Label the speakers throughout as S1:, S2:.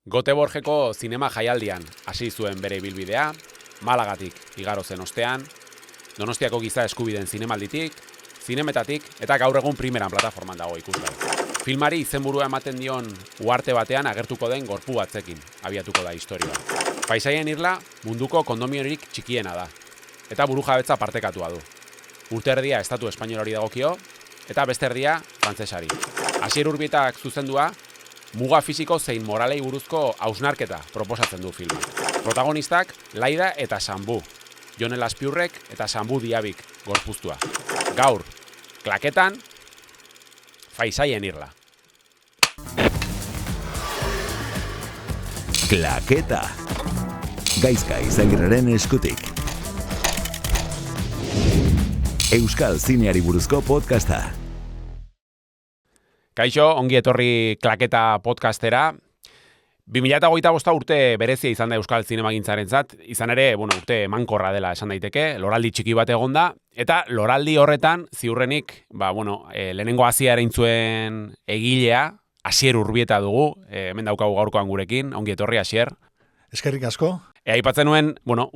S1: Göteborgeko zinema jaialdian hasi zuen bere ibilbidea, Malagatik igaro zen ostean, Donostiako giza eskubideen zinemalditik, zinemetatik eta gaur egun primeran plataforman dago ikusgai. Filmari izenburua ematen dion uharte batean agertuko den gorpu batzekin abiatuko da historia. Paisaien irla munduko kondomiorik txikiena da, eta burujabetza partekatua du. Urte erdia estatu espainolari dagokio, eta beste erdia frantsesari. Asier Urbietak zuzendua, muga fisiko zein moralei buruzko hausnarketa proposatzen du filma. Protagonistak Laida eta Sambu, Jon Elaspiurrek eta Sambu Diabik gorpuztua. Gaur, klaketan, Paisaien irla.
S2: Klaketa. Gaizka Izagirreren eskutik. Euskal zineari buruzko podcasta.
S1: Kaixo, ongi etorri Klaketa podcastera. 2025 urte berezia izan da Euskal zinemagintzarentzat, izan ere, urte emankorra dela esan daiteke, loraldi txiki bat egonda, eta loraldi horretan ziurrenik, lehenengo hasia erain zuen egilea, Asier Urbieta dugu, hemen daukagu gaurkoan gurekin, ongi etorri Asier.
S3: Eskerrik asko.
S1: Aipatzen nuen,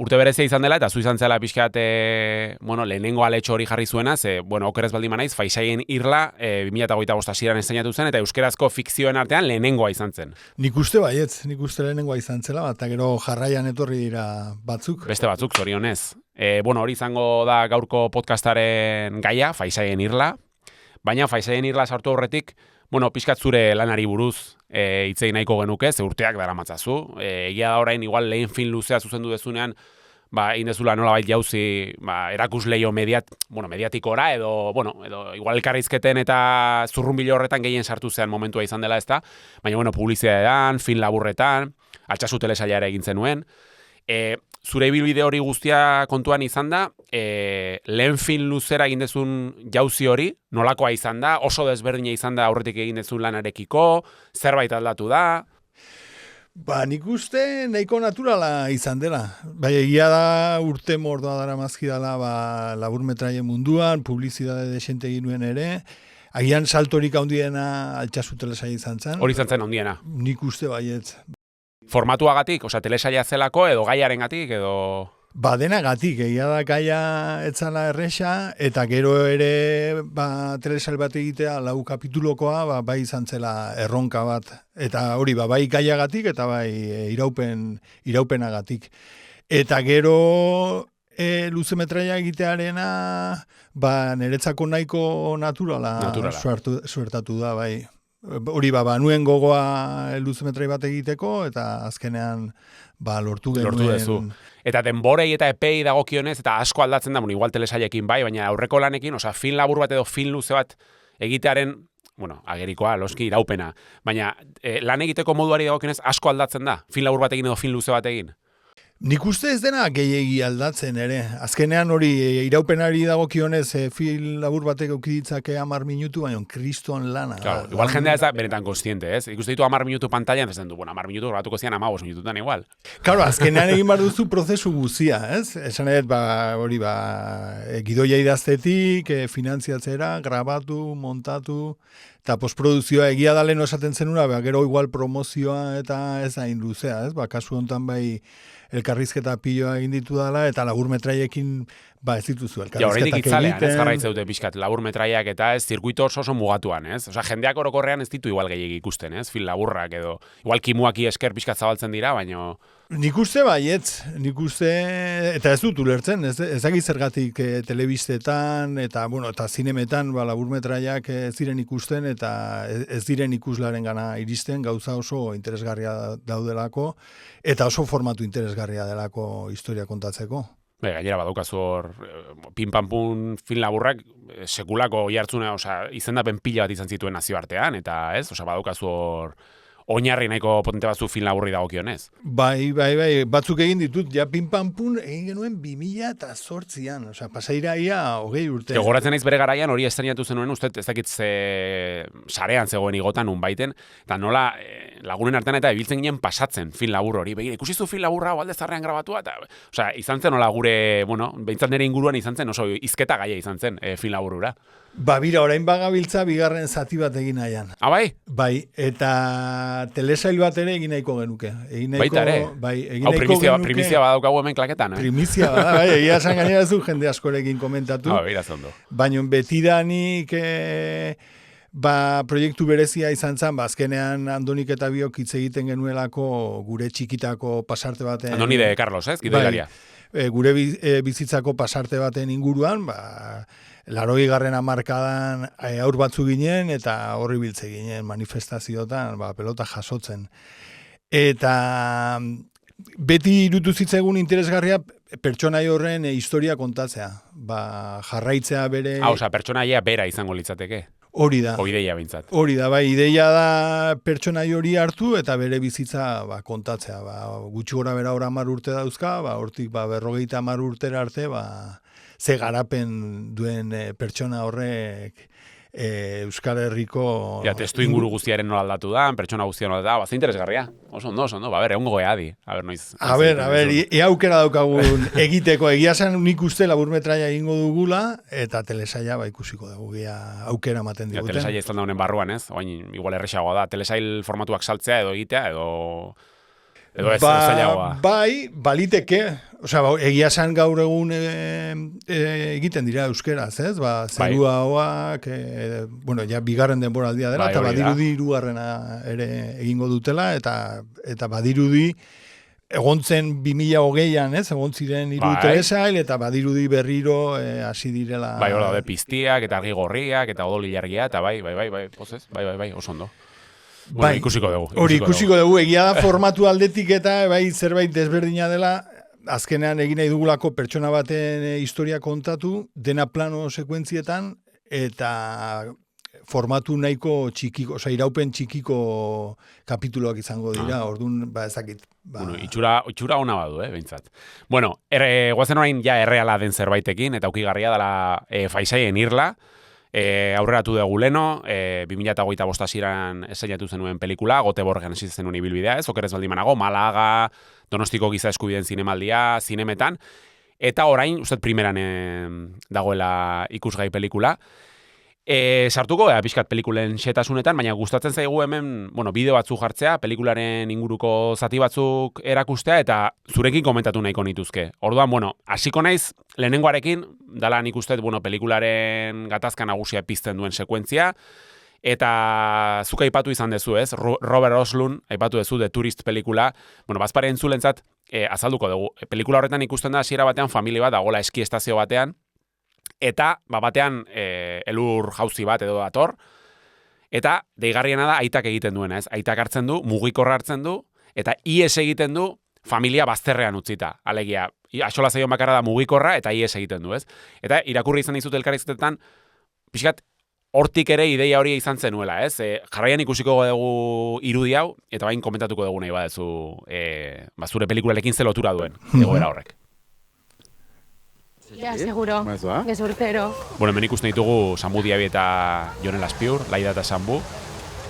S1: urte berezia izan dela, eta zu izan zela pixkat, lehenengo aletxo hori jarri zuena, okerez baldin manaiz, Paisaien irla, 2025 hasieran esteinatu zen, eta euskerazko fikzioen artean lehenengoa izan zen.
S3: Nik uste lehenengoa izan zela, eta gero jarraian etorri dira batzuk.
S1: Beste batzuk, zorionez. Hori izango da gaurko podcastaren gaia, Paisaien irla, baina Paisaien irla sartu horretik, pixkat zure lanari buruz hitzei nahiko genuke, ze urteak daramatzazu. Egia da orain, igual lehen film luzea zuzendu dezunean, indezula nolabait jauzi erakusleio mediatikora, edo igual elkarrizketen eta zurrunbilo horretan gehien sartu zean momentua izan dela ezta, baina publizitatean, film laburretan, Altsasu telesaila ere egin zenuen. Zure ibilbide hori guztia kontuan izan da, lehen film luzera egin dezun jauzi hori, nolakoa izan da, oso desberdina izan da aurretik egin dezun lanarekiko, zerbait aldatu da?
S3: Nik uste nahiko naturala izan dela. Egia da urte mordoa dara mazki dela laburmetraien munduan, publizitate desente egin nuen ere, agian saltorik handiena Altsasu telesaila izan zen.
S1: Hori izan zen handiena?
S3: Nik uste baietz.
S1: Formatuagatik, telesaila zelako, edo gaiarengatik, edo...
S3: Denagatik, egia da gaia etzala erresa, eta gero ere telesail bat egitea lau kapitulokoa, bai izan zela erronka bat. Eta hori, bai gaiagatik, eta bai iraupenagatik. Eta gero luzemetraia egitearena, niretzako nahiko naturala. Suertatu da, bai. Hori nuen gogoa luzemetrai bat egiteko, eta azkenean lortu genuen.
S1: Eta denborei eta epei dagokionez, eta asko aldatzen da, igual telesailekin bai, baina aurreko lanekin, film labur bat edo film luze bat egitearen, agerikoa, loski iraupena, baina lan egiteko moduari dagokionez asko aldatzen da, film labur bat egin edo film luze bat egin.
S3: Nik uste ez dena gehiegi aldatzen ere. Azkenean hori iraupenari dagokionez film labur batek eukiditzake 10 minutu, baina kriston lana.
S1: Claro, igual jendea ez da benetan konstiente, ez? Ikuste ditu 10 minutu pantailan, ez den du, 10 minutu grabatuko zian 15 minututan igual.
S3: Claro, azkenean egin behar duzu prozesu guzia, ez? Esan edet, gidoia idaztetik, finantziatzera, grabatu, montatu, eta postproduzioa egia da lehen esaten zenuna, gero igual promozioa eta ez hain luzea, ez? Kasu honetan elkarrizketa piloa egin ditu dela, eta laburmetraiekin ez dituzu elkarrizketak egiten.
S1: Horreitik itzalean, ez jarraitzea dute pixkat, laburmetraiak eta ez, zirkuito oso mugatuan, ez? Jendeak orokorrean ez ditu igual gehiagi ikusten, ez? Film laburrak edo, igual kimuaki esker pixkat zabaltzen dira, baina...
S3: Nik uste eta ez dut ulertzen, ezagik zergatik telebistetan, eta zinemetan laburmetraiak ez diren ikusten, eta ez diren ikuslaren gana iristen, gauza oso interesgarria daudelako, eta oso formatu interesgarria delako historia kontatzeko.
S1: Gainera badaukazu hor, pin-pam-pun film laburrak, sekulako jartzuna, izendapen pila bat izan zituen nazioartean, eta ez, badaukazu hor... oinarri nahiko potente batzu film laburri dagokionez.
S3: Bai, batzuk egin ditut, pin-pam-pun egin genuen 2008an, pasaira ia 20 urte.
S1: Gogoratzen naiz bere garaian hori estrenatu zenuen, uste ez dakit sarean zegoen igotan unbaiten, eta nola lagunen artean eta ibiltzen ginen pasatzen film labur hori. Begira, ikusi zu film laburra alde zarrean grabatua, eta izan zen nola gure, behintzat nire inguruan izan zen, oso hizketa gaia izan zen film laburura.
S3: Bira, orain bagabiltza bigarren zati bat egin nahian.
S1: Bai?
S3: Bai, eta telesail bat ere egin nahiko genuke.
S1: Baita ere?
S3: Bai, egin nahiko genuke.
S1: Primizia badaukagu hemen klaketan,
S3: Primizia bada, bai, egia esan gainera zu jende askorekin komentatu.
S1: Birazondo.
S3: Baina betidanik proiektu berezia izan zen, azkenean Andonik eta biok hitz egiten genuelako gure txikitako pasarte baten.
S1: Andoni de Carlos, gidoilaria.
S3: Gure bizitzako pasarte baten inguruan, 80. hamarkadan aur batzu ginen eta horri biltze ginen manifestazioetan, pelota jasotzen. Eta beti irutu zitzegun interesgarria pertsonai horren historia kontatzea. Jarraitzea bere...
S1: pertsonaia bera izango litzateke.
S3: Hori da.
S1: Ideia bintzat.
S3: Hori da, ideia da pertsonai hori hartu eta bere bizitza kontatzea. Gutxi gora bera 10 urte dauzka, hortik 50 urtera arte, ze garapen duen pertsona horrek Euskal Herriko...
S1: testu inguru guztiaren nola aldatu da, pertsona guztiaren nola aldatu da, ze interesgarria. Oso ondo, egongo geadi.
S3: Noiz. Ea aukera daukagun egiteko, egia zen nik uste laburmetraia egingo dugula, eta telesaila ikusiko dugu, aukera ematen diguten.
S1: Telesaila izan da honen barruan, ez? Oain, igual erresagoa da, telesail formatuak saltzea edo egitea, edo ez zailagoa.
S3: Baliteke, egia esan gaur egun egiten dira euskeraz, ez? Zerua hoak, bigarren denboraldia dela, eta badirudi 2. ere egingo dutela, eta badirudi egontzen 2020an, ez? Egon ziren 3 telesail, eta badirudi berriro hasi direla.
S1: Hor da, piztiak, eta argi gorriak, eta odol ilargia, eta bai, pozez, oso ondo. Ikusiko dugu.
S3: Hori ikusiko dugu, egia da formatu aldetik eta zerbait desberdina dela, azkenean egin nahi dugulako pertsona baten historia kontatu, dena plano sekuentzietan, eta formatu nahiko txikiko, iraupen txikiko kapituloak izango dira, orduan, ezakit.
S1: Itxura ona badu, behintzat. Guazen orain erreala den zerbaitekin, eta ukigarria dela Faisaien irla, aurreratu dugu leno, 2025 hasieran esainatu zenuen pelikula, Göteborgen hasi zenuen ibilbidea, okerez baldin banago, Malaga, Donostiko giza eskubideen zinemaldia, zinemetan, eta orain, uste primeran dagoela ikusgai pelikula. Sartuko, pixkat pelikulen xetasunetan, baina gustatzen zaigu hemen, bideo batzuk jartzea, pelikularen inguruko zati batzuk erakustea, eta zurekin komentatu nahiko nituzke. Orduan, hasiko naiz, lehenengoarekin, dala nik uste, pelikularen gatazka nagusia pizten duen sekuentzia, eta zuk aipatu izan dezu, ez? Robert Oslund, aipatu dezu, The Tourist pelikula, bazpare entzulentzat, azalduko dugu. Pelikula horretan ikusten da hasiera batean familia bat, dagoela eski estazio batean, eta batean elur jauzi bat edo dator, eta deigarriena da aitak egiten duena, ez? Aitak hartzen du, mugikorra hartzen du, eta ies egiten du familia bazterrean utzita. Alegia, axola zaion bakarra da mugikorra, eta ies egiten du, ez? Eta irakurri izan dizut elkarrizketetan, pixkat, hortik ere ideia hori izan zenuela, ez? Jarraian ikusiko dugu irudi hau, eta bain komentatuko dugu nahi badezu zure pelikularekin ze lotura duen, egoera horrek.
S4: Ja, seguro. Gezurtero.
S1: Hemen ikusten ditugu Sambu Diabi eta Jon Laspiur, Laida eta Sambu.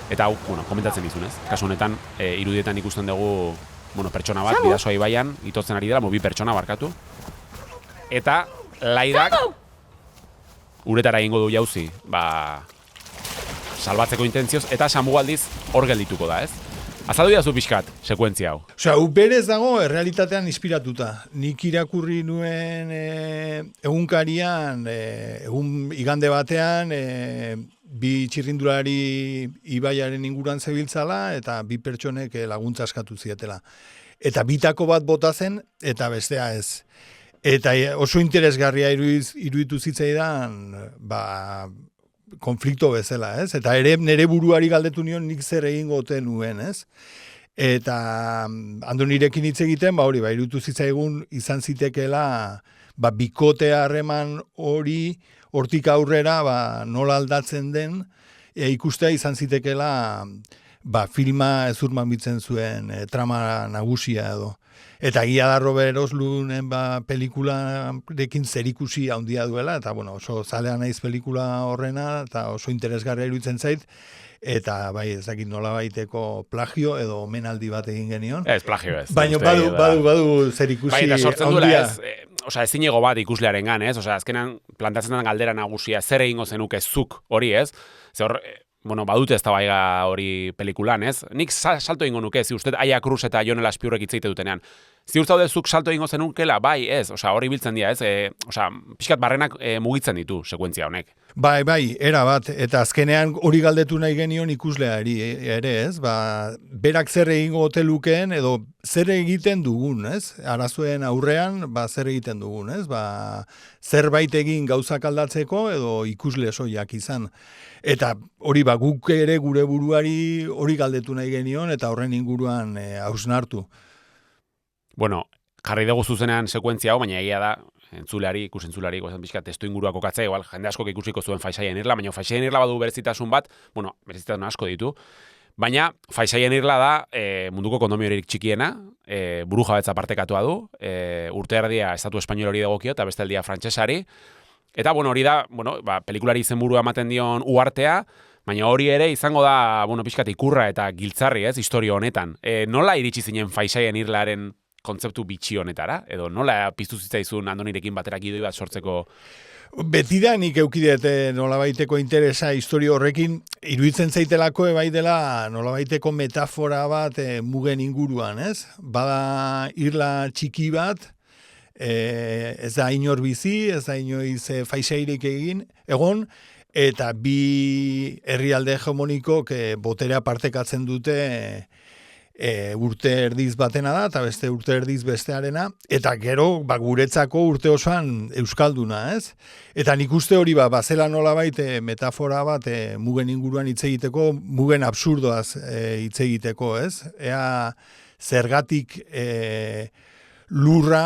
S1: Eta hau, komentatzen dizunez. Kasu honetan, irudietan ikusten dugu pertsona bat, Bidasoa ibaian, itotzen ari dela, 2 pertsona barkatu. Eta Laidak uretara egingo du jauzi, salbatzeko intentzioz, eta Sambu aldiz hor geldituko da, ez? Azaldu dazu pixkat, sekuentzia hau.
S3: Berez dago errealitatean inspiratuta. Nik irakurri nuen egunkarian, egun igande batean, 2 txirrindulari ibaiaren inguruan zebiltzala, eta 2 pertsonek laguntza eskatu zietela. Eta bitako bat bota zen, eta bestea ez. Eta oso interesgarria iruditu zitzaidan, konflikto bezala, ez? Eta ere nere buruari galdetu nion nik zer egingo ote nuen, ez? Eta Andonirekin hitz egiten, iruditu zitzaigun izan zitekeela, bikotea harreman hori hortik aurrera, nola aldatzen den, ikustea izan zitekeela, filma ezurman bitzen zuen trama nagusia edo. Eta egia da Robert Oslunden pelikularekin zerikusi handia duela, eta oso zalea naiz pelikula horrena, eta oso interesgarria iruditzen zait, eta ez dakit nola baiteko plagio edo omenaldi bat egin genion.
S1: Ez plagio ez.
S3: Baina badu zerikusi handia.
S1: Baina sortzen duela ez, ezinego bat ikuslearengan, ez? Osea, azkenan plantatzen den galdera nagusia, zer egingo zenuke zuk hori, ez? Ze hor, badute ez da baiga hori pelikulan, ez? Nik salto egingo nuke, zi uste Aia Cruz eta Jon Elazpiurrek hitz egite dutenean. Ziur zaude zuk salto egingo zenukela, bai, ez? Osea, hori biltzen dira, ez? Pixkat barrenak mugitzen ditu sekuentzia honek.
S3: Bai, era bat, eta azkenean hori galdetu nahi genion ikusleari ere, ez? Berak zer egingo ote lukeen, edo zer egiten dugun, ez? Arazoen aurrean, zer egiten dugun, ez? Zerbait egin gauzak aldatzeko, edo ikusle soiak izan. Eta hori guk ere gure buruari hori galdetu nahi genion, eta horren inguruan hausnartu.
S1: Bueno, jarri dugu zuzenean sekuentzia hau, baina egia da, ikusentzulari, pixka testu ingurua kokatzea, igual, jende askok ikusiko zuen Faisaien Irla, baina Faisaien Irla badu berezitasun bat, berezitasun asko ditu, baina Faisaien Irla da munduko kondomiorik txikiena, burujabetza partekatua du, urte erdia estatu espainol hori dagokio, eta beste aldia frantsesari, eta hori da, pelikulari izenburua ematen dion uhartea, baina hori ere izango da, pixkat ikurra eta giltzarri, ez, historia honetan. Nola iritsi zinen Faisaien Irlaren kontzeptu bitxi honetara? Edo nola piztu zitzaizun Andonirekin batera gidoi bat sortzeko?
S3: Betidanik eukidete nolabaiteko interesa historia horrekin, iruditzen zaitelako bai dela nolabaiteko metafora bat mugen inguruan, ez? Bada irla txiki bat, ez da inor bizi, ez da inoiz faisairik egon, eta bi herrialde hegemonikok boterea partekatzen dute urte erdiz batena da, eta beste urte erdiz bestearena, eta gero guretzako urte osoan euskalduna, ez? Eta nik uste hori bazela nolabait metafora bat mugen inguruan hitz egiteko, mugen absurdoaz hitz egiteko, ez? Ea zergatik lurra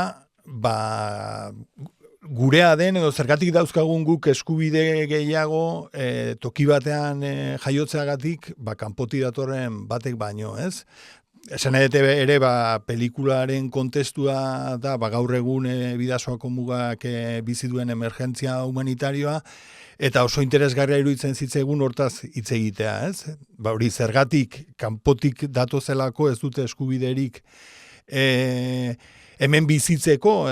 S3: gurea den, edo zergatik dauzkagun guk eskubide gehiago toki batean jaiotzeagatik kanpoti datorren batek baino, ez? Esan ere pelikularen kontestua da gaur egun bidasoako mugak bizi duen emergentzia humanitarioa, eta oso interesgarria iruditzen zitzaigun hortaz hitz egitea, ez? Hori zergatik kanpotik datozelako ez dute eskubiderik hemen bizitzeko,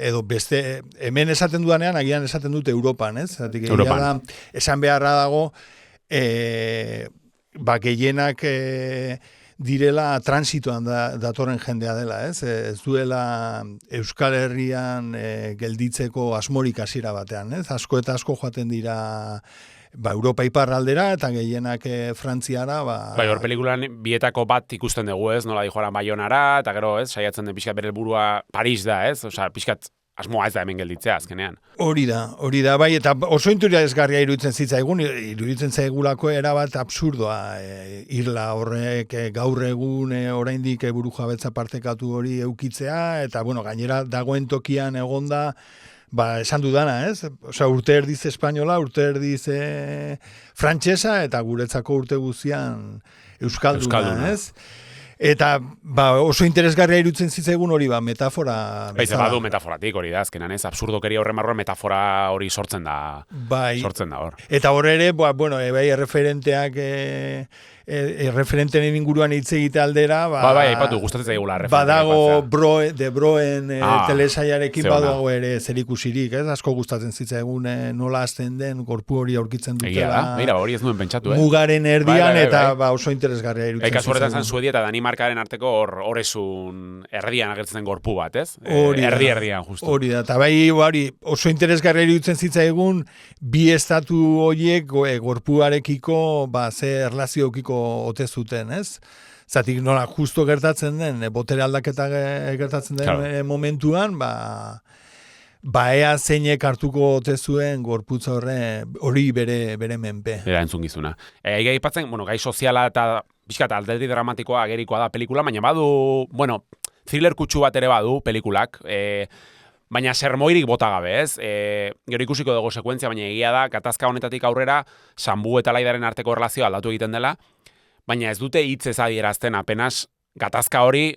S3: edo beste, hemen esaten dudanean, agian esaten dute Europan, ez? Europan. Esan beharra dago, gehienak direla transitoan datorren jendea dela, ez? Ez duela Euskal Herrian gelditzeko asmorik hasiera batean, ez? Asko eta asko joaten dira Europa iparraldera eta gehienak Frantziara.
S1: Hor pelikulan bietako bat ikusten dugu, ez? Nola dijoaran Baionara, eta gero, ez? Saiatzen den pixkat bere helburua Paris da, ez? Osea, pixkat asmoa ez da hemen gelditzea azkenean.
S3: Hori da, bai, eta oso interesgarria iruditzen zitzaigun, iruditzen zaigulako erabat absurdoa irla horrek gaur egun oraindik burujabetza partekatu hori eukitzea, eta gainera dagoen tokian egonda, esan dudana, ez? Osea, urte erdiz espainola, urte erdiz frantsesa, eta guretzako urte guztian euskalduna, ez? Eta oso interesgarria iruditzen zitzaigun hori metafora bezala.
S1: Badu metaforatik hori da, azkenan ez, absurdokeria horren barruan metafora hori sortzen da. Sortzen da hor.
S3: Eta hor ere, erreferenteak referentenen inguruan hitz egite aldera,
S1: aipatu, gustatzen zaigula referentea.
S3: Badago de Broen telesaiarekin badago ere zerikusirik, ez? Asko gustatzen zitzaigun nola hasten den gorpu hori aurkitzen dutela.
S1: Egia da, mira, hori ez nuen pentsatu,
S3: mugaren erdian, eta oso interesgarria iruditzen zitzaigun.
S1: Kasu horretan zan Suedia eta Danimarkaren arteko horrezun erdian agertzen den gorpu bat, ez? Erdian, justu.
S3: Hori da, eta oso interesgarria iruditzen zitzaigun bi estatu horiek gorpuarekiko ze erlazioekiko ote zuten, ez? Zatik nola justo gertatzen den, botere aldaketa gertatzen den momentuan, ea zeinek hartuko ote zuen gorputza hori bere menpe.
S1: Bera entzungizuna. Gai ipatzen, gai soziala eta bizkat alderdi dramatikoa agerikoa da pelikula, baina badu, thriller kutsu bat ere badu pelikulak, baina sermoirik bota gabe, ez? Gero ikusiko dugu sekuentzia, baina egia da, gatazka honetatik aurrera, Sambu eta Laidaren arteko erlazioa aldatu egiten dela, baina ez dute hitz ez adierazten apenas gatazka hori,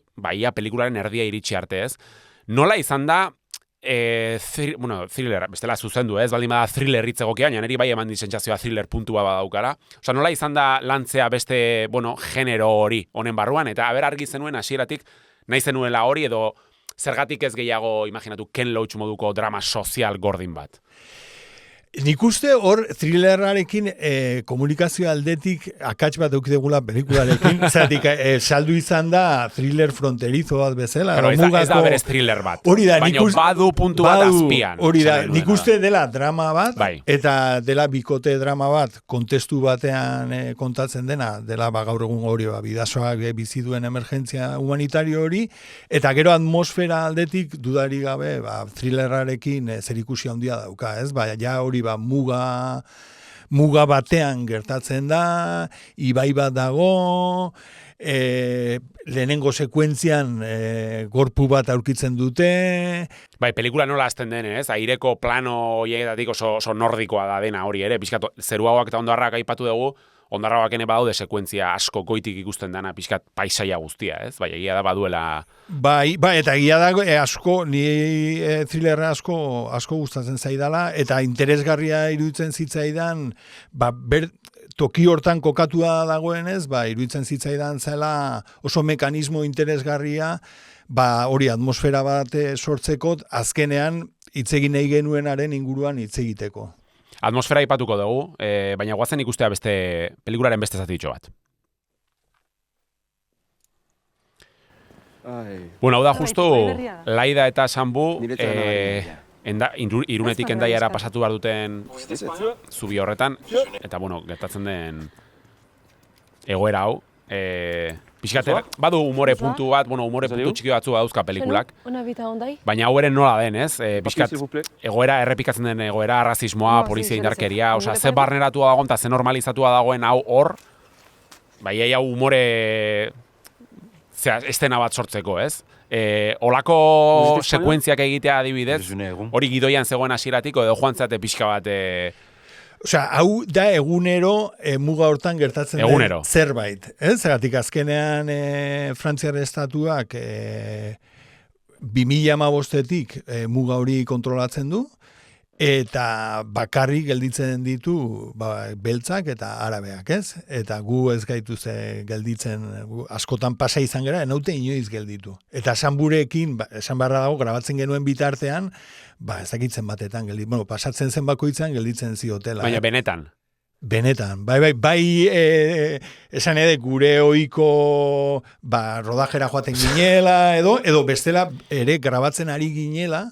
S1: pelikularen erdia iritsi arte, ez? Nola izan da, thriller, bestela zuzendu, ez? Baldin bada thriller hitz egokia, baina niri eman disentzazioa thriller puntua badaukara. Osea, nola izan da lantzea beste, genero hori honen barruan, eta argi zenuen hasieratik nahi zenuela hori, edo Zergatik ez gehiago, imaginatu, Ken Loach moduko drama sozial gordin bat?
S3: Nik uste hor thrillerarekin komunikazio aldetik akats bat eukidegula pelikularekin, zeratik saldu izan da thriller fronterizo bat bezala.
S1: Pero ez da berez thriller bat, baina badu puntu bat azpian.
S3: Hori da, nik uste dela drama bat,
S1: bai.
S3: eta dela bikote drama bat, kontestu batean kontatzen dena, dela gaur egun hori, bidasoak bizi duen emergentzia humanitario hori, eta gero atmosfera aldetik dudari gabe thrillerarekin zerikusi handia dauka, ez? Ja hori muga batean gertatzen da, ibai bat dago, lehenengo sekuentzian gorpu bat aurkitzen dute.
S1: Bai, pelikula nola azten den, ez? Aireko plano horietatik oso nordikoa da dena hori ere, pixkat zeruagoak eta ondarrak aipatu dugu, ondarrabak ene badaude sekuentzia asko goitik ikusten dana, pixkat paisaia guztia, ez? Bai, egia da baduela...
S3: Bai, eta egia da asko, ni thrillerra asko gustatzen zaidala, eta interesgarria iruditzen zitzaidan, toki hortan kokatua dagoenez, iruditzen zitzaidan zela oso mekanismo interesgarria, hori atmosfera bat sortzeko, azkenean hitz egin nahi genuenaren inguruan hitz egiteko.
S1: Atmosfera ipatuko dugu, baina guazen ikustea pelikularen beste zatitxo bat. Bueno, hau da justu, Laida eta Sanbu Irunetik Hendaiara pasatu behar duten zubi horretan, eta bueno, gertatzen den egoera hau, pixkater, badu umore puntu bat, umore puntu txiki batzu badauzka pelikulak, baina hau eren nola den, ez? Pixkat, egoera, errepikatzen den egoera, rasismoa, polizia indarkeria, ze barneratua dagoen eta ze normalizatua dagoen hau hor, bai, hau umore estena bat sortzeko, ez? Olako sekuentziak egitea adibidez, hori gidoian zegoen hasieratik edo joan zate pixka bat...
S3: Osea, hau da egunero muga hortan gertatzen den zerbait. Zeratik azkenean Frantziar estatuak 2015-etik muga hori kontrolatzen du, eta bakarrik gelditzen ditu beltzak eta arabeak, ez? Eta gu ez gaituze gelditzen, askotan pasa izan gara, enaute inoiz gelditu. Eta Sanburekin, esan beharra dago, grabatzen genuen bitartean, ezakitzen batetan gelditzen, pasatzen zen bakoitzan gelditzen ziotela.
S1: Baina benetan?
S3: Benetan, esan edo gure ohiko rodajera joaten ginela, edo bestela ere grabatzen ari ginela,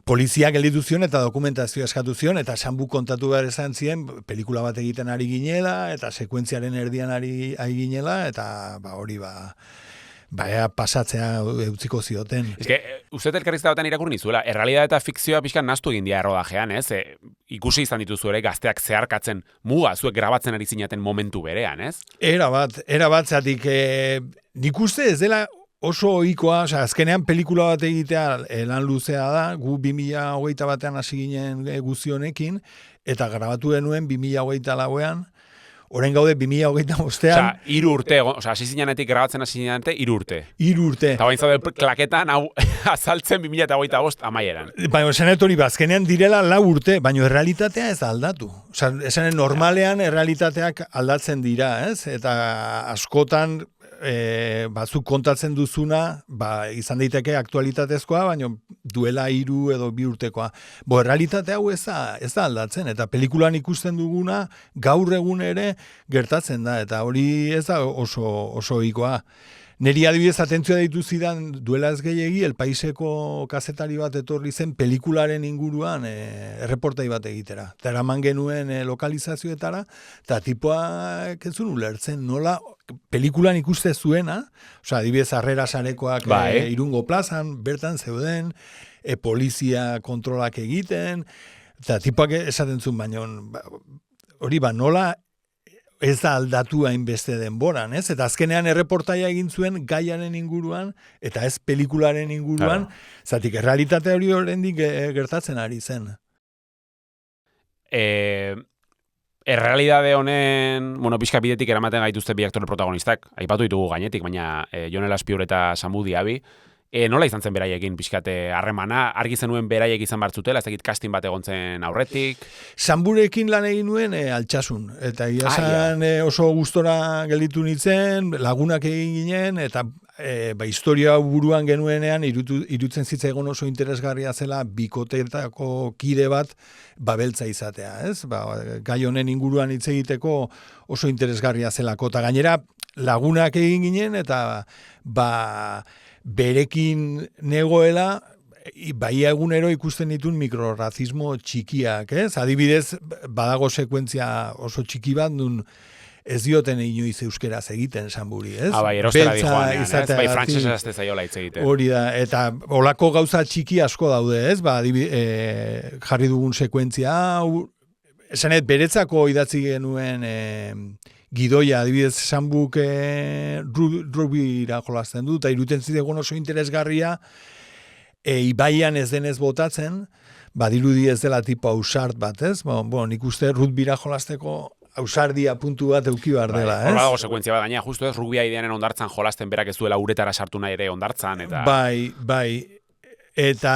S3: poliziak gelditu zion eta dokumentazio eskatu zion, eta Sanbu kontatu behar esan ziren, pelikula bat egiten ari ginela, eta sekuentziaren erdian ari ginela, eta hori pasatzea utziko zioten.
S1: Ez que, uste elkarrizta batean irakurri nizuela, errealidad eta fikzioa pixkan nahastu egin dira errodajean, ez? Ikusi izan dituzu ere gazteak zeharkatzen muga, zuek grabatzen ari zinaten momentu berean, ez?
S3: Era bat, zatik, nik uste ez dela oso ohikoa, azkenean pelikula bat egitea lan luzea da, gu 2021 batean hasi ginen guztionekin, eta grabatu denuen 2024an, orain gaude 2025an.
S1: 3 urte, hasi zinenetik grabatzen hasi zinenetik 3 urte.
S3: 3 urte.
S1: Eta bain zaude klaketan hau azaltzen 2025 amaieran.
S3: Baina esanet hori, azkenean direla 4 urte, baina errealitatea ez aldatu. Esanet normalean errealitateak aldatzen dira, ez? Eta askotan batzuk kontatzen duzuna, izan daiteke aktualitatezkoa, baina duela 3 edo 2 urtekoa. Errealitate hau ez da aldatzen, eta pelikulan ikusten duguna gaur egun ere gertatzen da, eta hori ez da oso ohikoa. Neri adibidez atentzioa deitu zidan duela ez gehiegi, El Paiseko kazetari bat etorri zen pelikularen inguruan erreportai bat egitera. Eta eraman genuen lokalizazioetara, eta tipoak ez zuen ulertzen nola pelikulan ikuste zuena, adibidez Harrera Sarekoak Irungo plazan, bertan zeuden, polizia kontrolak egiten, eta tipoak esaten zuen, baina hori nola ez da aldatu hainbeste denboran, ez? Eta azkenean erreportaia egin zuen gaiaren inguruan, eta ez pelikularen inguruan, zatik errealitate hori oraindik gertatzen ari zen.
S1: Errealidade honen, pixka bidetik eramaten gaituzte bi aktore protagonistak, aipatu ditugu gainetik, baina Jon Elazpiur eta Sanbu Diabi, nola izan zen beraiekin pixkate harremana, argi zenuen beraiek izan bartzutela, ez dakit casting bat egon zen aurretik?
S3: Sanburekin lan egin nuen Altsasun, eta iasan oso gustora gelditu nintzen, lagunak egin ginen, eta historia buruan genuenean irutzen zitzaigun oso interesgarria zela bikoteetako kide bat babeltza izatea, ez? Gai honen inguruan hitz egiteko oso interesgarria zelako, eta gainera lagunak egin ginen, eta berekin negoela, bai egunero ikusten ditun mikrorrazismo txikiak, ez? Adibidez, badago sekuentzia oso txiki bat, nun ez dioten inoiz euskeraz egiten Samburi, ez?
S1: Bai, erostera di joanean, ez? Bai, frantsesez azte zaiola hitz egiten.
S3: Hori da, eta olako gauza txiki asko daude, ez? Jarri dugun sekuentzia, esanet, beretzako idatzi genuen gidoia, adibidez, Sambuk rugbyra jolasten du, eta iruten zidegon oso interesgarria, ibaian ez denez botatzen, badirudi ez dela tipo ausart bat, ez? Nik uste rugbyra jolasteko ausardia puntu bat euki behar dela, ez?
S1: Horra dago sekuentzia bat, gaina justu ez, rugbia ideanen ondartzan jolasten berak ez duela uretara sartu nahi ere ondartzan, eta...
S3: Bai, eta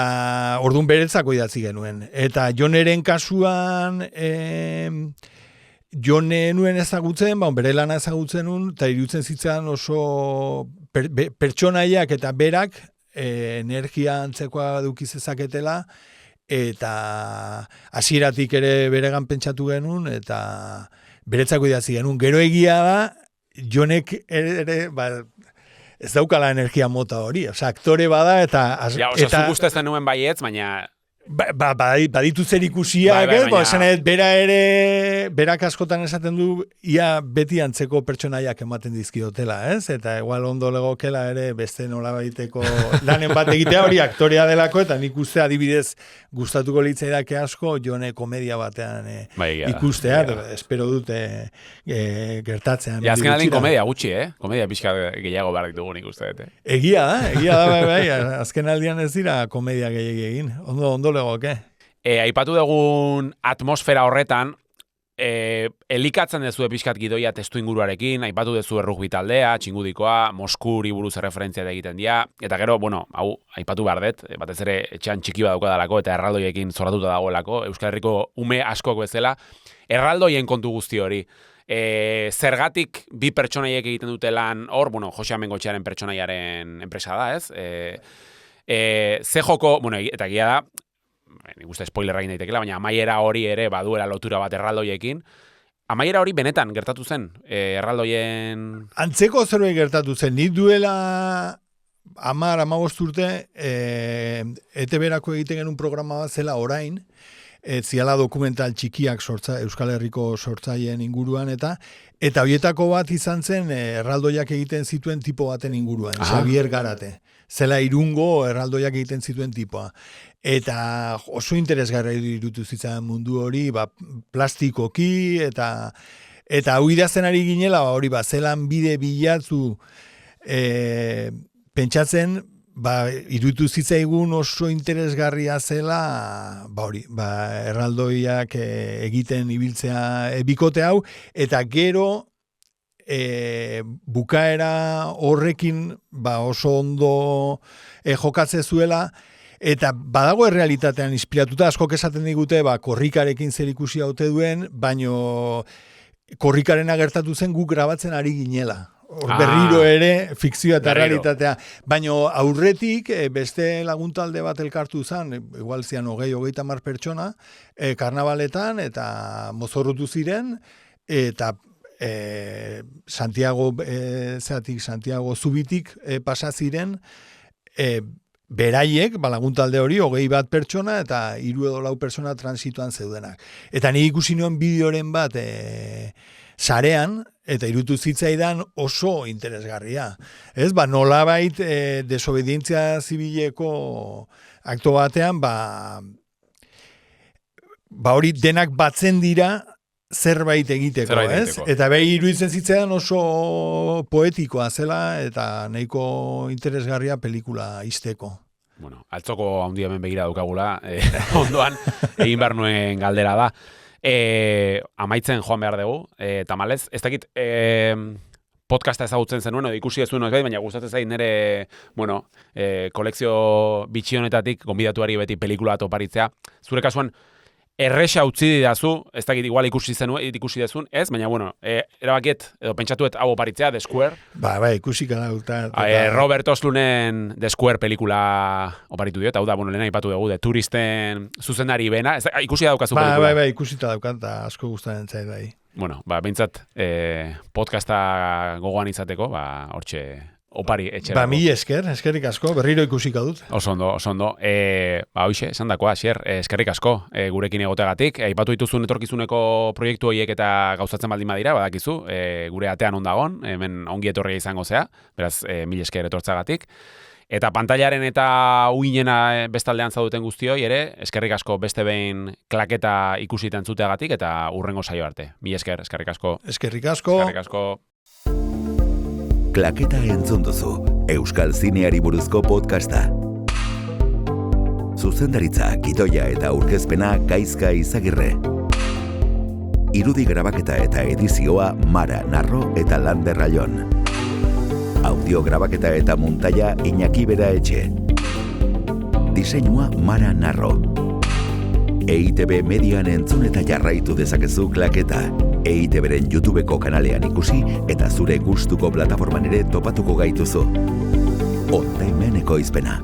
S3: orduan beretzako idatzi genuen. Eta Joneren kasuan, Jone nuen ezagutzen, bere lana ezagutzen nun, eta irutzen zitzen oso pertsonaiak eta berak energia antzekoa duki zezaketela, eta hasieratik ere beregan pentsatu genuen, eta beretzako idatzi genuen. Gero egia da, Jonek ere ez daukala energia mota hori, aktore bada, eta...
S1: zuk uste zen nuen baietz, baina...
S3: Baditu zer ikusiak, berak askotan esaten du, ia beti antzeko pertsonaiak ematen dizkiotela, ez? Eta igual ondo legokela ere beste nolabaiteko lanen bat egitea hori aktorea delako, eta nik uste adibidez gustatuko litzaidake asko Jone komedia batean ikustea, espero dute gertatzean.
S1: Azken aldin komedia gutxi, komedia pixka gehiago behar ditugu nik uste,
S3: Egia da, azken aldian ez dira komedia gehiagi egin, ondo legoke.
S1: Aipatu dugun atmosfera horretan, elikatzen dezu pixkat gidoia testu inguruarekin, aipatu dezu errugbi taldea, txingudikoa, Moskuri buruz erreferentzia egiten dira, eta gero, hau, aipatu behar dut, batez ere etxean txiki bat daukadalako, eta erraldoiekin zoratuta dagoelako, Euskal Herriko ume askok bezala, erraldoien kontu guzti hori. Zergatik bi pertsonaiek egiten dute lan hor, Jose Amengotxearen pertsonaiaren enpresa da, ez? Ze joko, eta egia da, nik uste spoilerra egin daitekela, baina amaiera hori ere baduela lotura bat erraldoiekin. Amaiera hori benetan gertatu zen, erraldoien...
S3: Antzeko zerbait gertatu zen, nik duela 10-15 urte, ETB-erako egiten genuen programa bat zela orain, ziala dokumental txikiak Euskal Herriko sortzaileen inguruan, eta horietako bat izan zen erraldoiak egiten zituen tipo baten inguruan, Xavier Garate. Zela Irungo erraldoiak egiten zituen tipoa. Eta oso interesgarri irutu zitzan mundu hori, plastikoki, eta hau idazten ari ginela, hori zelan bide bilatu pentsatzen, irutu zitzaigun oso interesgarria zela, erraldoiak egiten ibiltzea bikote hau, eta gero bukaera horrekin oso ondo jokatze zuela, eta badago errealitatean inspiratuta, askok esaten digute, korrikarekin zer ikusi haute duen, baino korrikarena gertatu zen guk grabatzen ari ginela. Berriro ere fikzioa eta realitatea. Baino aurretik beste laguntalde bat elkartu zen, igual zian 20-30 pertsona, karnabaletan, eta mozorrotu ziren, eta Santiago Zubitik pasa ziren, beraiek, laguntalde hori, 21 pertsona eta 3 edo 4 pertsona transitoan zeudenak. Eta nik ikusi nuen bideoren bat sarean, eta irutu zitzaidan oso interesgarria. Ez, nolabait desobedientzia zibileko akto batean, hori denak batzen dira, zerbait egiteko, ez? Eta iruditzen zitzaidan oso poetikoa zela eta nahiko interesgarria pelikula izteko.
S1: Altzoko handi hemen begira daukagula, ondoan egin behar nuen galdera da. Amaitzen joan behar dugu, tamalez, ez dakit podcasta ezagutzen zenuen, edo ikusi ez duen baina gustatzen zain nire, kolekzio bitxi honetatik, gonbidatuari beti pelikula bat oparitzea. Zure kasuan, erresa utzi didazu, ez dakit igual ikusi dezun, ez, baina bueno, erabakiet, edo pentsatuet hau oparitzea, The Square.
S3: Bai, ikusika da.
S1: Robert Oslunen The Square pelikula oparitu diot, hau da, bueno, lehena ipatu dugu, de turisten zuzendari bena, ikusi daukazu pelikula.
S3: Bai, ikusita daukat, eta asko gustaren zait bai.
S1: Bueno, behintzat, podcasta gogoan izateko, hortxe, opari etxera.
S3: Mil eskerrik asko, berriro ikusika dut.
S1: Oso ondo. Hoixe, esan dakoa, eskerrik asko gurekin egotegatik. Aipatu dituzun etorkizuneko proiektu horiek eta gauzatzen baldin badira, badakizu, gure atean ondagon, hemen ongi etorria izango zea, beraz, mil esker etortzagatik. Eta pantailaren eta uinena bestaldean zauduten guztioi ere, eskerrik asko beste behin klaketa ikusita entzuteagatik eta hurrengo saio arte. Mil esker, eskerrik asko.
S3: Eskerrik asko.
S2: Klaketa entzun duzu, Euskal Zineari buruzko podcasta. Zuzendaritza, gidoia eta aurkezpena Gaizka Izagirre. Irudi grabaketa eta edizioa Mara Narro eta Lander Raion. Audio grabaketa eta muntaia Iñaki Bera Etxe. Diseinua Mara Narro. EITB Median entzun eta jarraitu dezakezu klaketa. EITBren YouTubeko kanalean ikusi eta zure gustuko plataforman ere topatuko gaituzu. Ondaimeneko izpena.